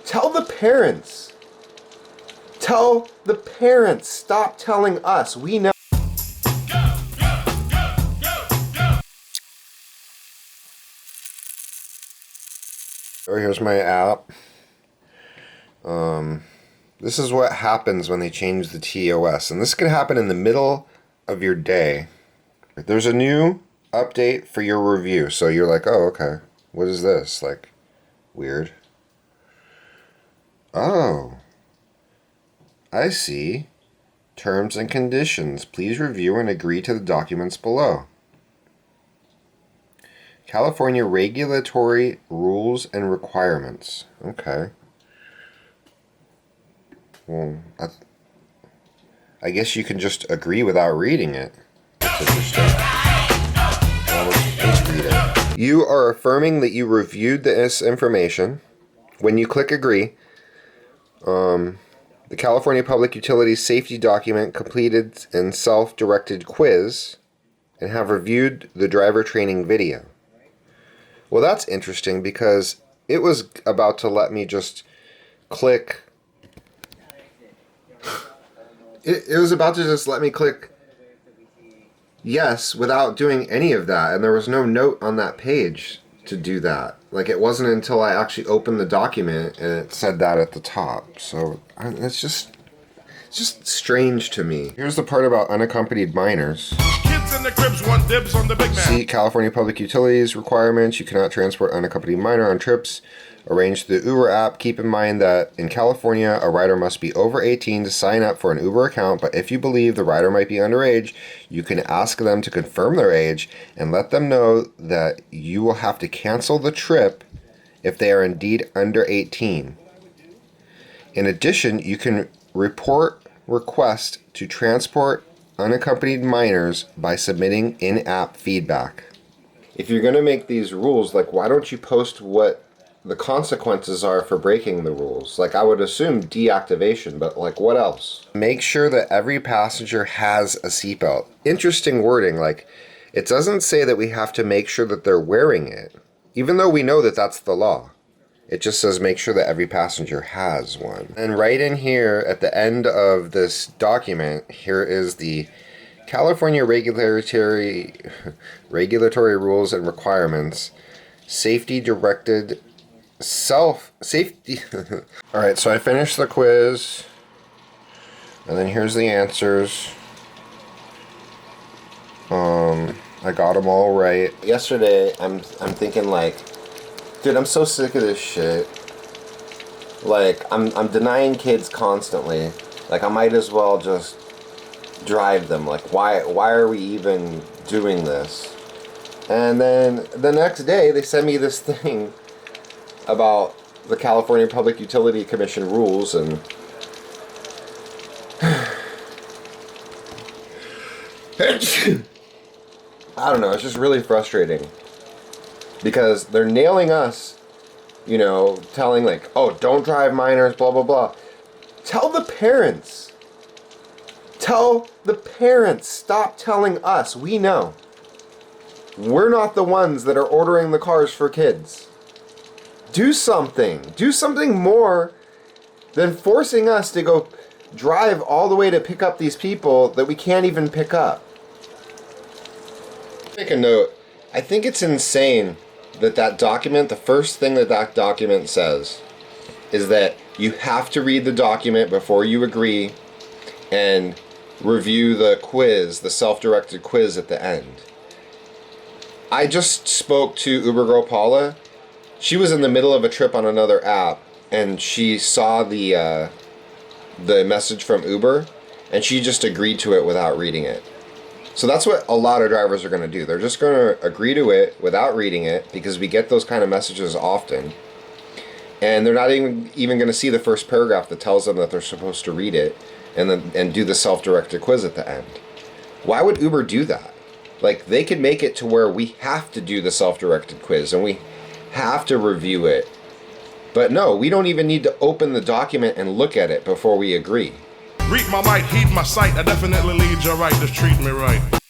Tell the parents. Tell the parents. Stop telling us. We know. Oh, here's my app. This is what happens when they change the TOS. And this could happen in the middle of your day. There's a new update for your review. So you're like, oh, okay. What is this? Like, weird. Oh. I see. Terms and conditions. Please review and agree to the documents below. California regulatory rules and requirements. Okay. Well, I guess you can just agree without reading it. That's interesting. Well, let's read it. You are affirming that you reviewed this information. When you click agree, the California Public Utilities Safety Document completed and self-directed quiz and have reviewed the driver training video. Well, that's interesting because it was about to let me just click. It was about to just let me click yes without doing any of that. And there was no note on that page to do that. Like, it wasn't until I actually opened the document and it said that at the top. So it's just strange to me. Here's the part about unaccompanied minors. Kids in the cribs want dibs on the big man. See California Public Utilities requirements. You cannot transport unaccompanied minor on trips arranged through the Uber app. Keep in mind that in California, a rider must be over 18 to sign up for an Uber account, but if you believe the rider might be underage, you can ask them to confirm their age and let them know that you will have to cancel the trip if they are indeed under 18. In addition, you can report request to transport unaccompanied minors by submitting in-app feedback. If you're going to make these rules, like, why don't you post what the consequences are for breaking the rules? Like, I would assume deactivation, but like, what else? Make sure that every passenger has a seatbelt. Interesting wording. Like, it doesn't say that we have to make sure that they're wearing it, even though we know that that's the law. It just says make sure that every passenger has one. And right in here at the end of this document, here is the California regulatory rules and requirements, safety directed safety. All right, so I finished the quiz, and then here's the answers. I got them all right. Yesterday, I'm thinking like, dude, I'm so sick of this shit. Like, I'm denying kids constantly. Like, I might as well just drive them. Like, why are we even doing this? And then the next day, they send me this thing about the California Public Utility Commission rules, and I don't know, it's just really frustrating because they're nailing us, you know, telling like, oh, don't drive minors, blah blah blah. Tell the parents. Tell the parents. Stop telling us. We know. We're not the ones that are ordering the cars for kids. Do something. Do something more than forcing us to go drive all the way to pick up these people that we can't even pick up. Make a note. I think it's insane that document, the first thing that document says is that you have to read the document before you agree and review the quiz, the self-directed quiz at the end. I just spoke to Uber girl Paula. She was in the middle of a trip on another app, and she saw the message from Uber, and she just agreed to it without reading it. So that's what a lot of drivers are going to do. They're just going to agree to it without reading it, because we get those kind of messages often. And they're not even going to see the first paragraph that tells them that they're supposed to read it and do the self-directed quiz at the end. Why would Uber do that? Like, they could make it to where we have to do the self-directed quiz and we have to review it. But no, we don't even need to open the document and look at it before we agree. Read my might, heed my sight. I definitely lead you right. Just treat me right.